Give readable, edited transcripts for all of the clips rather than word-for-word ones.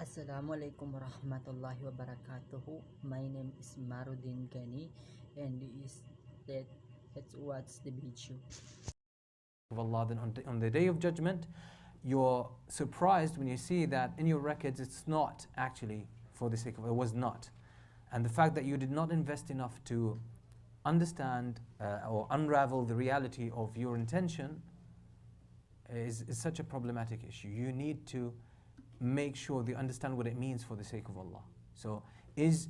Assalamu alaikum wa rahmatullahi wa barakatuhu. My name is Marudin Gani, and that's what's the video. Of Allah, then on the day of judgment, you're surprised when you see that in your records it's not actually for the sake of it was not. And the fact that you did not invest enough to understand or unravel the reality of your intention is such a problematic issue. You need to make sure they understand what it means for the sake of Allah. So is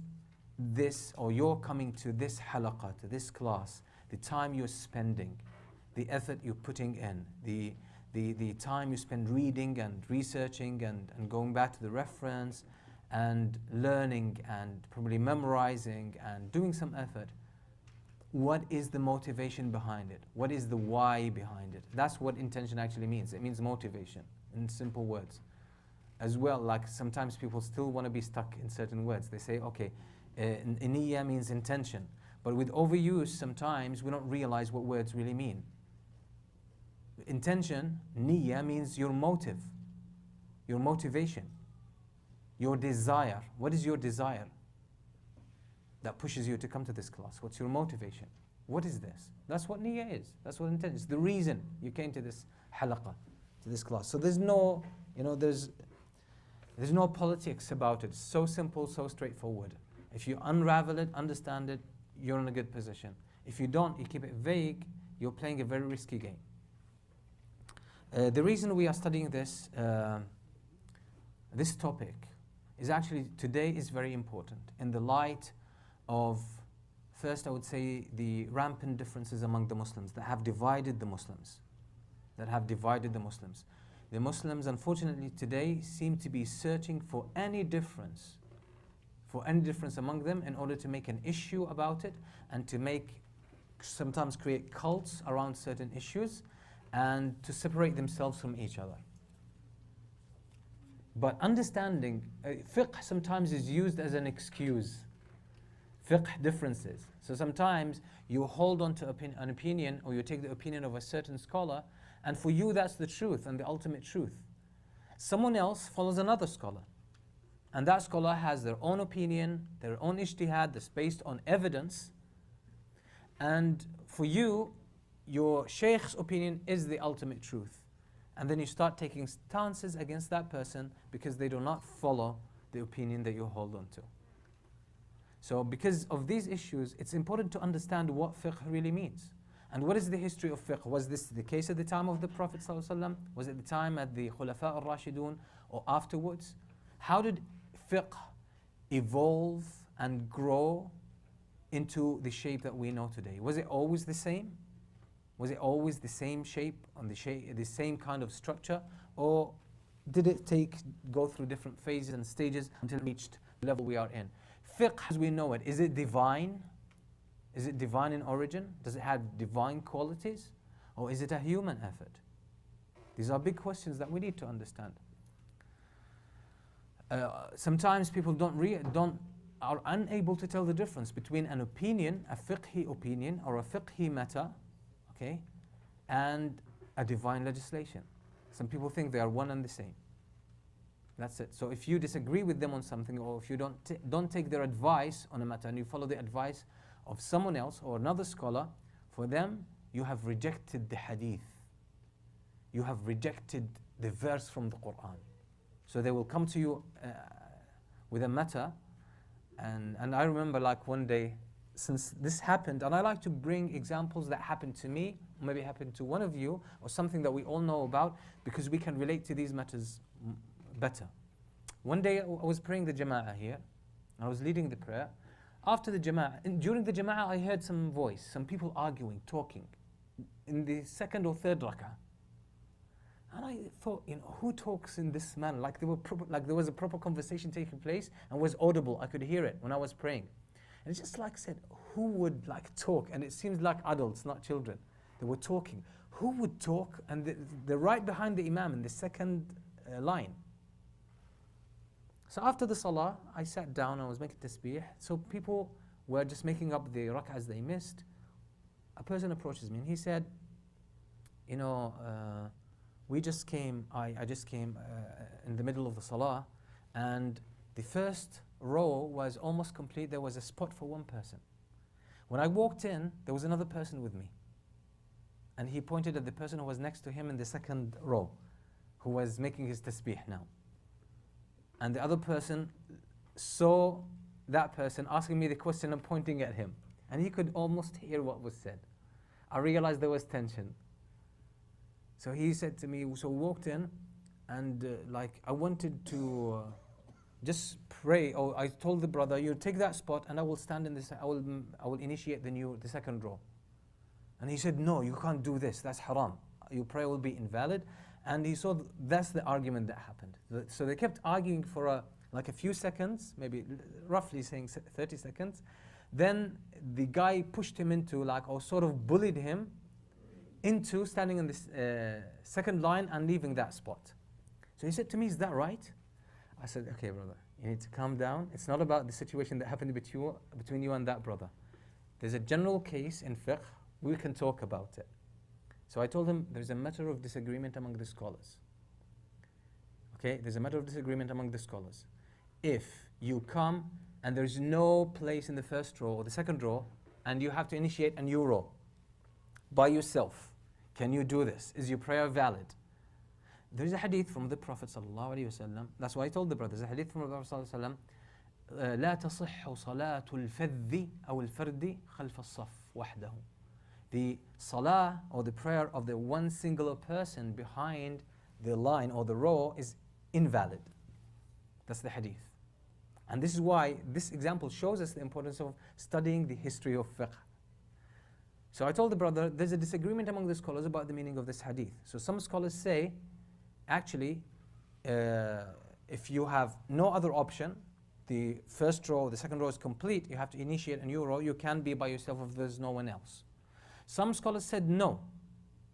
this, or you're coming to this halaqah, to this class, the time you're spending, the effort you're putting in, the time you spend reading and researching and going back to the reference and learning and probably memorizing and doing some effort, what is the motivation behind it? What is the why behind it? That's what intention actually means. It means motivation, in simple words. As well, like sometimes people still want to be stuck in certain words. They say, okay, niyya means intention. But with overuse, sometimes we don't realize what words really mean. Intention, niyya, means your motive, your motivation, your desire. What is your desire that pushes you to come to this class? What's your motivation? What is this? That's what niyya is. That's what intention is. The reason you came to this halaqah, to this class. So there's no, there's no politics about it. It's so simple, so straightforward. If you unravel it, understand it, you're in a good position. If you don't, you keep it vague, you're playing a very risky game. The reason we are studying this, this topic is actually today is very important in the light of, first I would say, the rampant differences among the Muslims that have divided the Muslims. The Muslims, unfortunately, today seem to be searching for any difference among them in order to make an issue about it and to sometimes create cults around certain issues and to separate themselves from each other. But understanding, fiqh sometimes is used as an excuse. Fiqh differences. So sometimes you hold on to an opinion, or you take the opinion of a certain scholar, and for you that's the truth and the ultimate truth. Someone else follows another scholar, and that scholar has their own opinion, their own ijtihad that's based on evidence, and for you, your shaykh's opinion is the ultimate truth. And then you start taking stances against that person because they do not follow the opinion that you hold on to. So because of these issues, it's important to understand what fiqh really means. And what is the history of fiqh? Was this the case at the time of the Prophet ﷺ? Was it the time at the Khulafa al-Rashidun or afterwards? How did fiqh evolve and grow into the shape that we know today? Was it always the same? Was it always the same shape, the same kind of structure? Or did it go through different phases and stages until it reached the level we are in? Fiqh as we know it, is it divine? Is it divine in origin? Does it have divine qualities? Or is it a human effort? These are big questions that we need to understand. Sometimes people are unable to tell the difference between an opinion, a fiqhi opinion or a fiqhi matter, okay, and a divine legislation. Some people think they are one and the same. That's it. So if you disagree with them on something, or if you don't take their advice on a matter and you follow the advice of someone else or another scholar, for them you have rejected the hadith. You have rejected the verse from the Quran. So they will come to you with a matter, and I remember like one day, since this happened, and I like to bring examples that happened to me, maybe happened to one of you, or something that we all know about, because we can relate to these matters better. One day I was praying the Jama'ah here, I was leading the prayer. After the Jama'ah, during the Jama'ah, I heard some voice, some people arguing, talking, in the second or third rak'ah. And I thought, who talks in this manner? Like there was a proper conversation taking place and was audible. I could hear it when I was praying. And it's just like said, who would like talk? And it seems like adults, not children. They were talking. Who would talk? And they're right behind the Imam in the second line. So after the salah, I sat down, I was making tasbih. So people were just making up the rak'ahs they missed. A person approaches me and he said, I just came in the middle of the salah, and the first row was almost complete. There was a spot for one person. When I walked in, there was another person with me. And he pointed at the person who was next to him in the second row, who was making his tasbih now. And the other person saw that person asking me the question and pointing at him. And he could almost hear what was said. I realized there was tension. So he said to me, so we walked in, and like I wanted to just pray. Or I told the brother, you take that spot and I will stand in this, I will initiate the second row. And he said, no, you can't do this, that's haram. Your prayer will be invalid. And he saw that's the argument that happened. So they kept arguing for like a few seconds, maybe roughly saying 30 seconds. Then the guy pushed him into or sort of bullied him into standing in this second line and leaving that spot. So he said to me, is that right? I said, okay, brother, you need to calm down. It's not about the situation that happened between you and that brother. There's a general case in fiqh. We can talk about it. So I told him there's a matter of disagreement among the scholars. Okay, there's a matter of disagreement among the scholars. If you come and there's no place in the first row or the second row, and you have to initiate a new row by yourself, can you do this? Is your prayer valid? There's a hadith from the Prophet ﷺ. That's why I told the brothers. There's a hadith from the Prophet ﷺ. لا تصح صلاة الفذ أو الفرد خلف الصف وحده. The salah or the prayer of the one singular person behind the line or the row is invalid. That's the hadith. And this is why this example shows us the importance of studying the history of fiqh. So I told the brother, there's a disagreement among the scholars about the meaning of this hadith. So some scholars say, actually, if you have no other option, the first row, the second row is complete, you have to initiate a new row, you can be by yourself if there's no one else. Some scholars said no,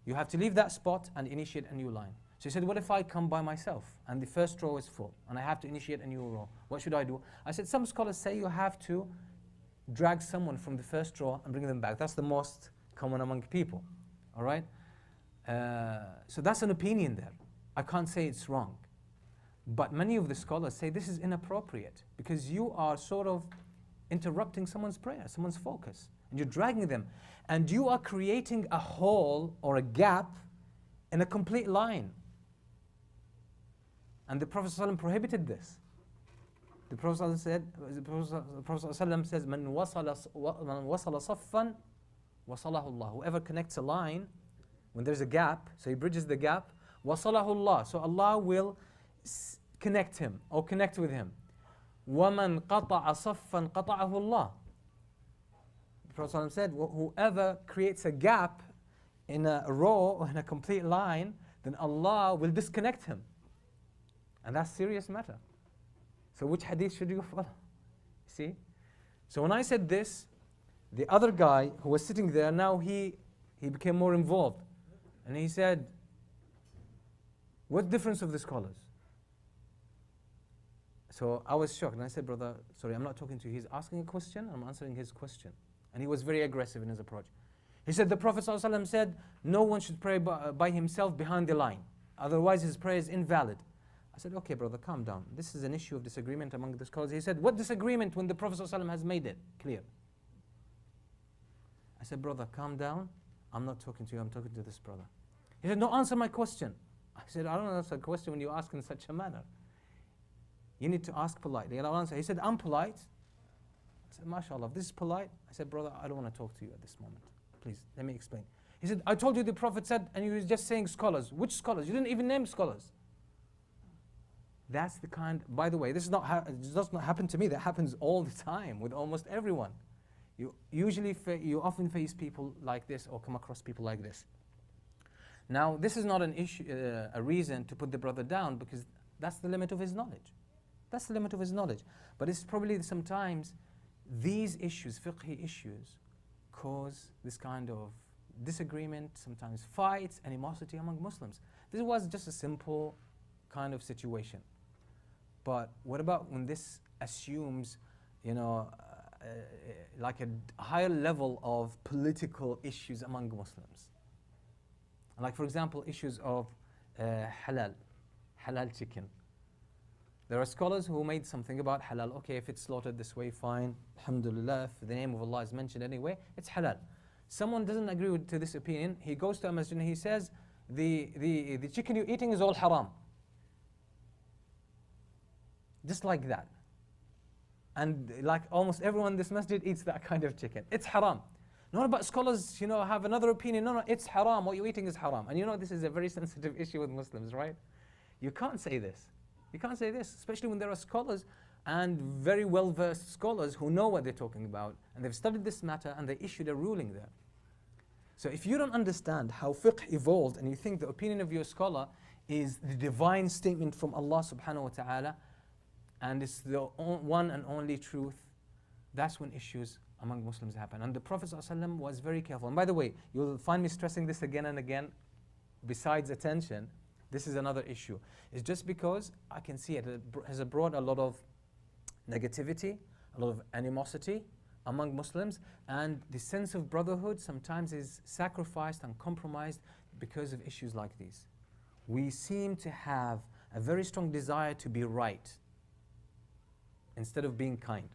you have to leave that spot and initiate a new line. So he said, what if I come by myself and the first row is full and I have to initiate a new row? What should I do? I said, some scholars say you have to drag someone from the first row and bring them back. That's the most common among people, all right? So that's an opinion there. I can't say it's wrong. But many of the scholars say this is inappropriate because you are sort of interrupting someone's prayer, someone's focus, and you're dragging them. And you are creating a hole or a gap in a complete line. And the Prophet ﷺ prohibited this. The Prophet ﷺ said, "Man wasala saffan, wasalahu Allah." Whoever connects a line, when there's a gap, so he bridges the gap, wasalahu Allah. So Allah will connect him or connect with him. وَمَنْ قَطَعَ صَفًّا قَطَعَهُ اللَّهُ. The Prophet ﷺ said, whoever creates a gap in a row or in a complete line, then Allah will disconnect him. And that's a serious matter. So which hadith should you follow? See? So when I said this, the other guy who was sitting there, now he became more involved. And he said, what difference of the scholars? So I was shocked and I said, brother, sorry, I'm not talking to you. He's asking a question, I'm answering his question. And he was very aggressive in his approach. He said, the Prophet ﷺ said, no one should pray by himself behind the line. Otherwise his prayer is invalid. I said, okay, brother, calm down. This is an issue of disagreement among the scholars. He said, what disagreement when the Prophet ﷺ has made it clear? I said, brother, calm down. I'm not talking to you, I'm talking to this brother. He said, no, answer my question. I said, I don't answer a question when you ask in such a manner. You need to ask politely. And I'll answer. He said, I'm polite. I said, mashallah, if this is polite. I said, brother, I don't want to talk to you at this moment. Please, let me explain. He said, I told you the Prophet said, and you were just saying scholars. Which scholars? You didn't even name scholars. That's the kind, by the way, this does not happen to me. That happens all the time with almost everyone. You often face people like this or come across people like this. Now, this is not an issue, a reason to put the brother down because that's the limit of his knowledge. That's the limit of his knowledge. But it's probably sometimes these issues, fiqhi issues, cause this kind of disagreement, sometimes fights, animosity among Muslims. This was just a simple kind of situation. But what about when this assumes, like a higher level of political issues among Muslims? Like, for example, issues of halal chicken. There are scholars who made something about halal. Okay, if it's slaughtered this way, fine. Alhamdulillah, if the name of Allah is mentioned anyway, it's halal. Someone doesn't agree to this opinion. He goes to a masjid and he says, the chicken you're eating is all haram. Just like that. And like almost everyone in this masjid eats that kind of chicken. It's haram. Not about scholars, have another opinion. No, it's haram. What you're eating is haram. And this is a very sensitive issue with Muslims, right? You can't say this. You can't say this, especially when there are scholars and very well-versed scholars who know what they're talking about, and they've studied this matter and they issued a ruling there. So if you don't understand how fiqh evolved and you think the opinion of your scholar is the divine statement from Allah subhanahu wa ta'ala, and it's the one and only truth, that's when issues among Muslims happen. And the Prophet ﷺ was very careful. And by the way, you'll find me stressing this again and again. Besides attention, this is another issue. It's just because I can see it has brought a lot of negativity, a lot of animosity among Muslims, and the sense of brotherhood sometimes is sacrificed and compromised because of issues like these. We seem to have a very strong desire to be right instead of being kind.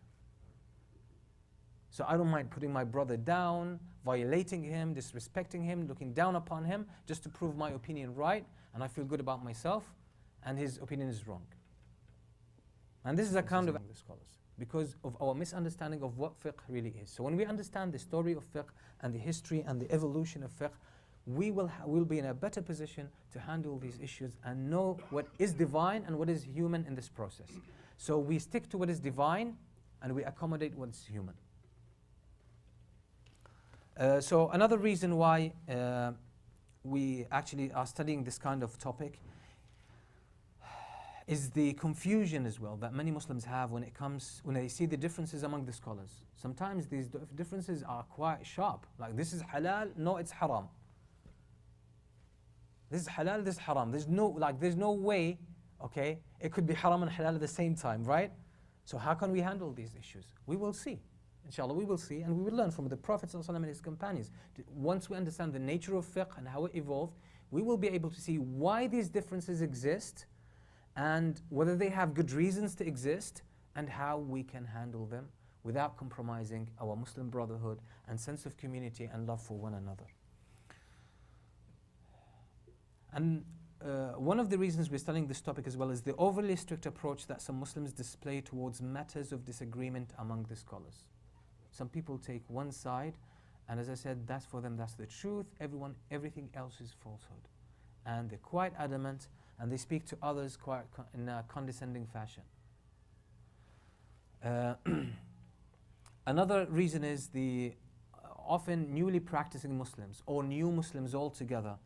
So I don't mind putting my brother down, violating him, disrespecting him, looking down upon him, just to prove my opinion right, and I feel good about myself, and his opinion is wrong. And this is a kind of the scholars, because of our misunderstanding of what fiqh really is. So when we understand the story of fiqh and the history and the evolution of fiqh, we'll be in a better position to handle these issues and know what is divine and what is human in this process. So we stick to what is divine and we accommodate what is human. So another reason why we actually are studying this kind of topic is the confusion as well that many Muslims have when they see the differences among the scholars. Sometimes these differences are quite sharp. Like, this is halal, no, it's haram. This is halal, this is haram. There's no way, okay, it could be haram and halal at the same time, right? So how can we handle these issues? We will see. Inshallah, we will see, and we will learn from the Prophet ﷺ and his companions. Once we understand the nature of fiqh and how it evolved, we will be able to see why these differences exist and whether they have good reasons to exist and how we can handle them without compromising our Muslim brotherhood and sense of community and love for one another. And one of the reasons we're studying this topic as well is the overly strict approach that some Muslims display towards matters of disagreement among the scholars. Some people take one side, and as I said, that's for them, that's the truth. Everything else is falsehood. And they're quite adamant, and they speak to others quite in a condescending fashion. Another reason is the often newly practicing Muslims, or new Muslims altogether.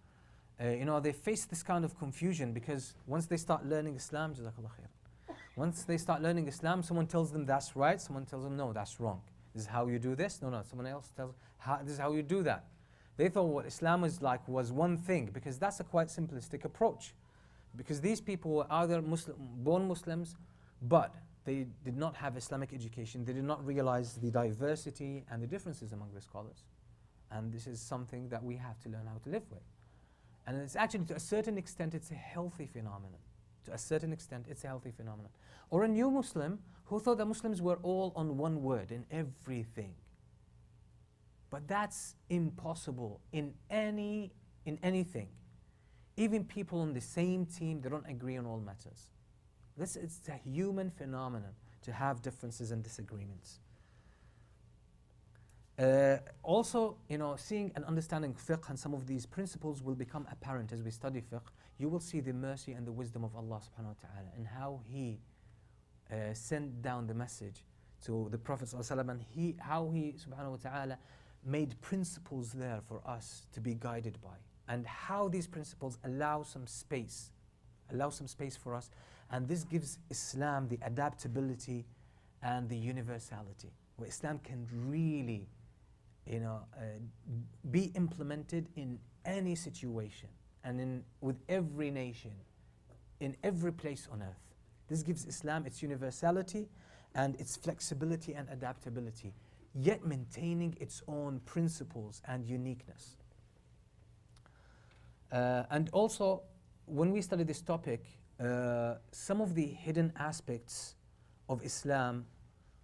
They face this kind of confusion because once they start learning Islam, Jazakallah khair. Once they start learning Islam, someone tells them that's right, someone tells them no, that's wrong. This is how you do this. No, someone else tells this is how you do that. They thought what Islam was one thing, because that's a quite simplistic approach. Because these people were either born Muslims, but they did not have Islamic education. They did not realize the diversity and the differences among the scholars. And this is something that we have to learn how to live with. And it's actually, to a certain extent, it's a healthy phenomenon. To a certain extent, it's a healthy phenomenon. Or a new Muslim who thought that Muslims were all on one word in everything. But that's impossible in anything. Even people on the same team, they don't agree on all matters. It's a human phenomenon to have differences and disagreements. Also, seeing and understanding fiqh and some of these principles will become apparent as we study fiqh. You will see the mercy and the wisdom of Allah subhanahu wa ta'ala and how He sent down the message to the Prophet ﷺ, and how He subhanahu wa ta'ala made principles there for us to be guided by, and how these principles allow some space for us, and this gives Islam the adaptability and the universality, where Islam can really be implemented in any situation and with every nation, in every place on earth. This gives Islam its universality and its flexibility and adaptability, yet maintaining its own principles and uniqueness. And also, when we study this topic, some of the hidden aspects of Islam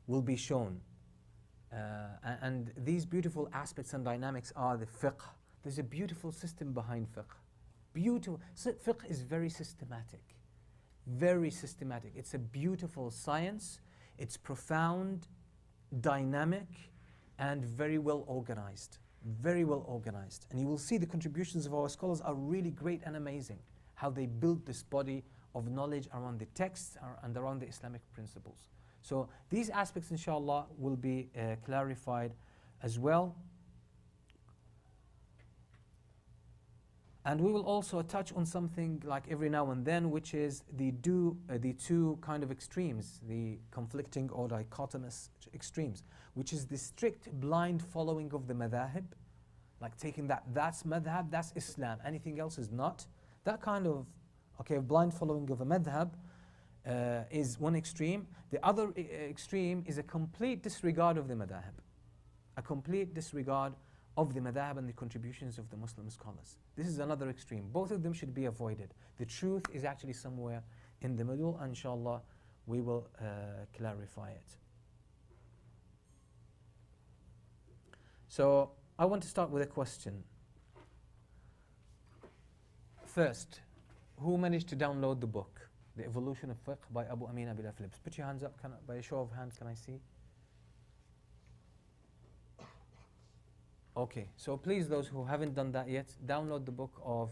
will be shown. And these beautiful aspects and dynamics are the fiqh. There's a beautiful system behind fiqh. Beautiful. Fiqh is very systematic. Very systematic. It's a beautiful science. It's profound, dynamic, and very well organized. Very well organized. And you will see the contributions of our scholars are really great and amazing. How they build this body of knowledge around the texts and around the Islamic principles. So these aspects, inshallah, will be clarified as well. And we will also touch on something like every now and then, which is the two kind of extremes, the conflicting or dichotomous extremes, which is the strict blind following of the madhahib, like taking that's madhab, that's Islam, anything else is not. That kind of, blind following of a madhab is one extreme. The other extreme is a complete disregard of the madhab. A complete disregard of the madhab and the contributions of the Muslim scholars. This is another extreme. Both of them should be avoided. The truth is actually somewhere in the middle, and inshallah we will clarify it. So I want to start with a question. First, who managed to download the book, The Evolution of Fiqh by Abu Amin Bilal Phillips? Put your hands up. By a show of hands, can I see? Okay, so please, those who haven't done that yet, download the book of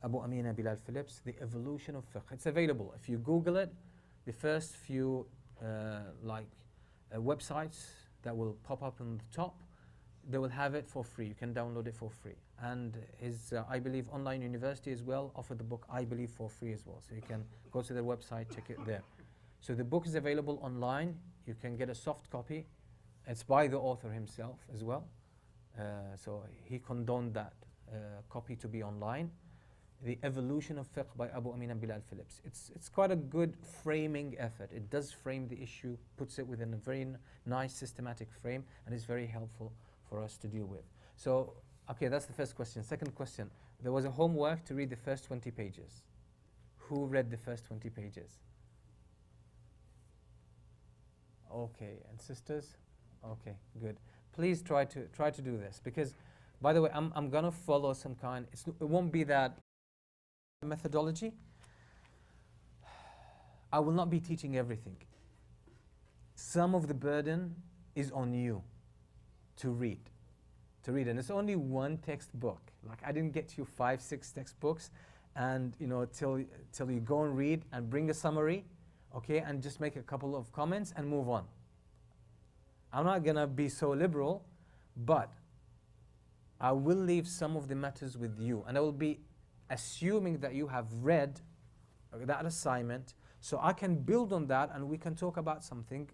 Abu Amin Bilal Phillips, The Evolution of Fiqh. It's available. If you Google it, the first few websites that will pop up on the top, they will have it for free. You can download it for free. And his, I believe, online university as well offer the book, I believe, for free as well. So you can go to their website, check it there. So the book is available online. You can get a soft copy. It's by the author himself as well. So he condoned that copy to be online. The Evolution of Fiqh by Abu Amin Bilal Phillips. It's quite a good framing effort. It does frame the issue, puts it within a very nice systematic frame, and is very helpful for us to deal with. So, okay, that's the first question. Second question, there was a homework to read the first 20 pages. Who read the first 20 pages? Okay, and sisters? Okay, good. Please try to do this, because, by the way, I'm gonna follow some kind. It won't be that methodology. I will not be teaching everything. Some of the burden is on you to read, and it's only one textbook. Like, I didn't get you 5, 6 textbooks, and till you go and read and bring a summary, okay, and just make a couple of comments and move on. I'm not gonna be so liberal, but I will leave some of the matters with you, and I will be assuming that you have read that assignment, so I can build on that and we can talk about something.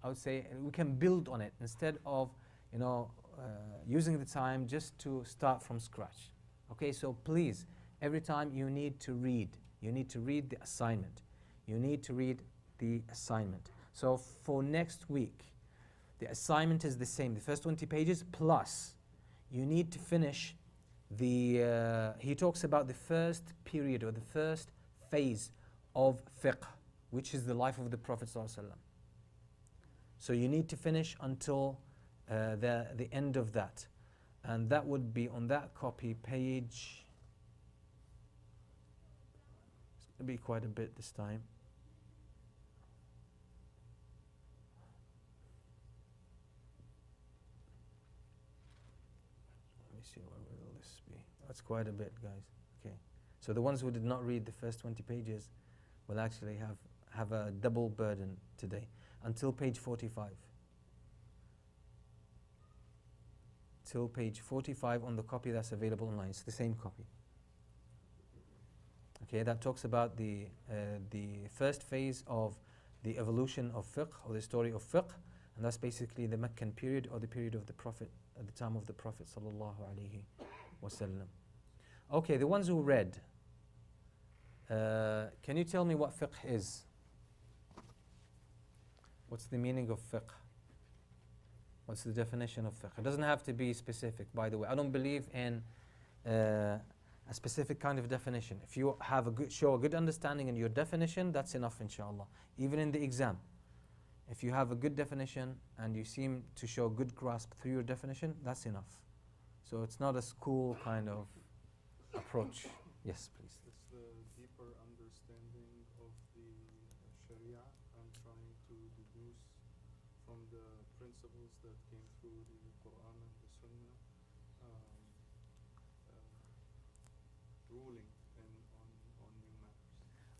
I would say we can build on it instead of using the time just to start from scratch. Okay, so please, every time you need to read the assignment. You need to read the assignment. So for next week, the assignment is the same, the first 20 pages, plus you need to finish he talks about the first period or the first phase of fiqh, which is the life of the Prophet ﷺ. So you need to finish until the end of that. And that would be on that copy, page It'll be quite a bit this time. Let me see, what will this be? That's quite a bit, guys. Okay. So the ones who did not read the first 20 pages will actually have a double burden today until page 45. Till page 45 on the copy that's available online. It's the same copy. Okay, that talks about the first phase of the evolution of fiqh, or the story of fiqh, and that's basically the Meccan period, or the period of the Prophet, at the time of the Prophet sallallahu alaihi wasallam. Okay, the ones who read, can you tell me what fiqh is? What's the meaning of fiqh? What's the definition of fiqh? It doesn't have to be specific, by the way. I don't believe in a specific kind of definition. If you have show a good understanding in your definition, that's enough, inshallah. Even in the exam, if you have a good definition and you seem to show good grasp through your definition, that's enough. So it's not a school kind of approach. Yes, please. It's the deeper understanding of the Sharia and trying to deduce from the principles that came through the Quran and the Sunnah, ruling on new matters.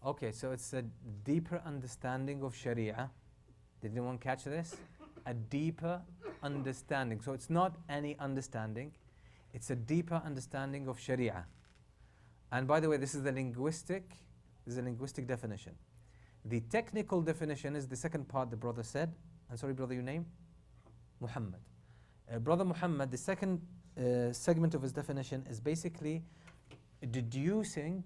Okay, so it's a deeper understanding of Sharia. Did anyone catch this? A deeper understanding. So it's not any understanding, it's a deeper understanding of Sharia. And by the way, this is the linguistic definition. The technical definition is the second part the brother said. I'm sorry, brother, your name? Muhammad. Brother Muhammad, the second segment of his definition is basically deducing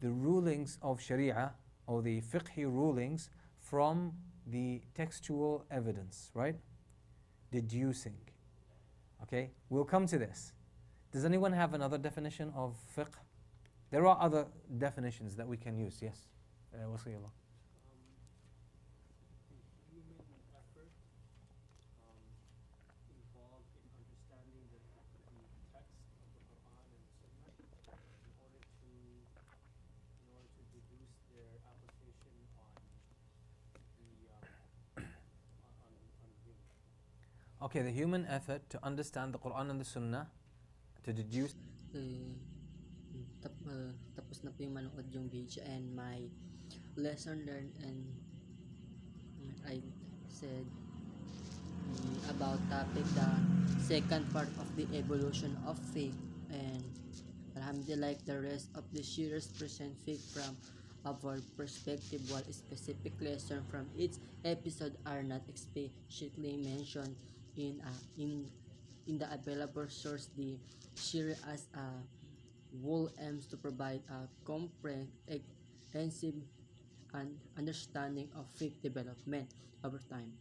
the rulings of Sharia, or the fiqhi rulings, from the textual evidence, right? Deducing. Okay, we'll come to this. Does anyone have another definition of fiqh? There are other definitions that we can use, yes. Wasiyallah. Human effort involved in understanding the text of the Quran and Sunnah in order to deduce their application on human. Okay, the human effort to understand the Quran and the Sunnah, to deduce. Tapos na po yung manood yung video, and my lesson learned, and I said about topic the second part of the evolution of faith, and alhamdulillah, like the rest of the series present faith from our perspective, while specific lessons from each episode are not explicitly mentioned in the available source. The series as a whole aims to provide a comprehensive understanding of faith development over time.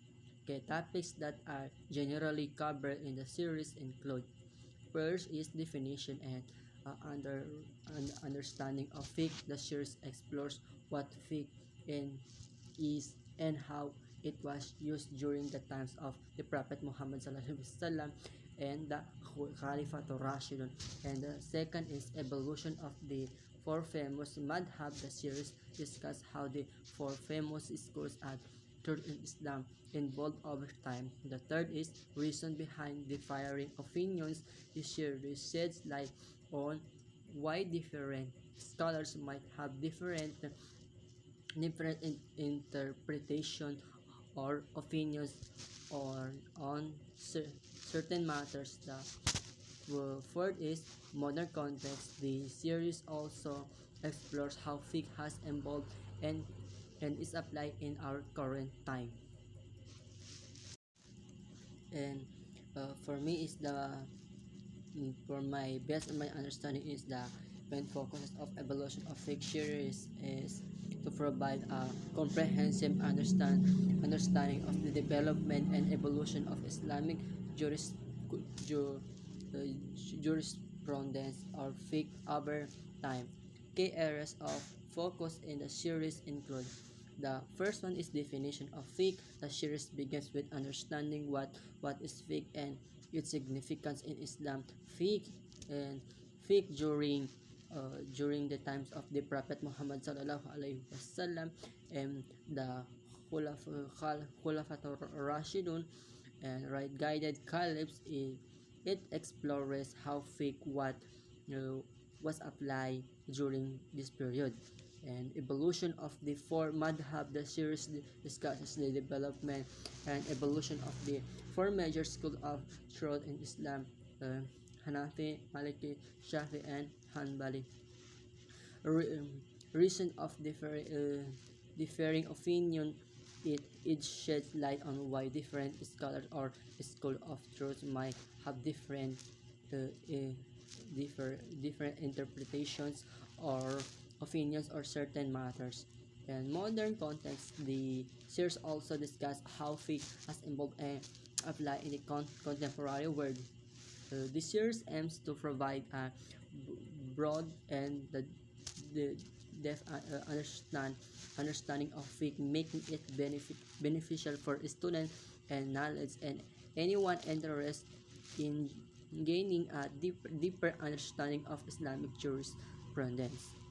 Okay, topics that are generally covered in the series include: first is definition and understanding of faith. The series explores what faith is and how it was used during the times of the Prophet Muhammad SAW and the Caliphate Rashidun. And the second is evolution of the four famous madhab. The series discuss how the four famous schools at third in Islam evolved over time. The third is reason behind differing opinions. The series sheds light on why different scholars might have different interpretation or opinions on certain matters. The fourth is modern context. The series also explores how fiqh has evolved and is applied in our current time. And for me is for my best and my understanding is the main focus of evolution of fiqh series is to provide a comprehensive understanding of the development and evolution of Islamic jurisprudence or fiqh over time. Key areas of focus in the series include: the first one is definition of fiqh. The series begins with understanding what is fiqh and its significance in Islam. Fiqh during during the times of the Prophet Muhammad sallallahu alaihi wasallam and the Khulafatul Rashidun and right guided caliphs. It explores how fiqh what was applied during this period and evolution of the four madhab. The series discusses the development and evolution of the four major schools of thought in Islam: Hanafi, Maliki, Shafi, and Hanbali. Reason of differing opinion. It sheds light on why different scholars or school of truth might have uh, uh, different interpretations or opinions or certain matters. In modern context, the series also discuss how faith has evolved and applied in the contemporary world. This series aims to provide a broad and the depth understanding of faith, making it beneficial for students and knowledge and anyone interested in gaining a deeper understanding of Islamic jurisprudence.